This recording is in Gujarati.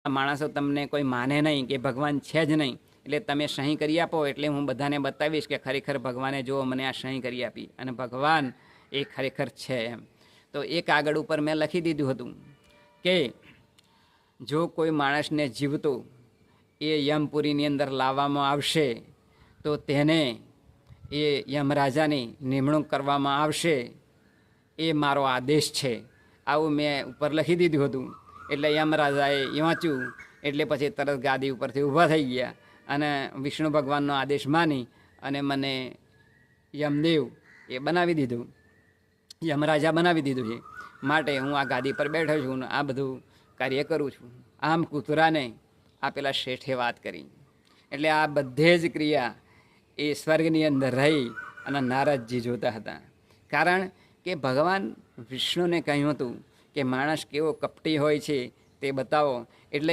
માણસો તમને કોઈ માને નહીં કે ભગવાન છે જ નહીં, એટલે તમે સહી કરી આપો એટલે હું બધાને બતાવીશ કે ખરેખર ભગવાને જો મને આ સહી કરી આપી અને ભગવાન એ ખરેખર છે એમ. તો એ કાગળ ઉપર મેં લખી દીધું હતું કે જો કોઈ માણસને જીવતો એ યમપુરીની અંદર લાવવામાં આવશે તો તેને એ યમરાજાની નિમણૂક કરવામાં આવશે, એ મારો આદેશ છે. આવું મેં ઉપર લખી દીધું હતું. એટલે યમરાજાએ વાંચ્યું એટલે પછી તરત ગાદી ઉપરથી ઊભા થઈ ગયા અને વિષ્ણુ ભગવાનનો આદેશ માની અને મને યમદેવ એ બનાવી દીધું, યમરાજા બનાવી દીધું છે. માટે હું આ ગાદી પર બેઠો છું, આ બધું કાર્ય કરું છું. આમ કૂતરાને આ પેલા શેઠે વાત કરી. એટલે આ બધે જ ક્રિયા એ સ્વર્ગની અંદર રહી અને નારદજી જોતા હતા. કારણ કે ભગવાન વિષ્ણુને કહ્યું હતું કે માણસ કેવો કપટી હોય છે તે બતાવો. એટલે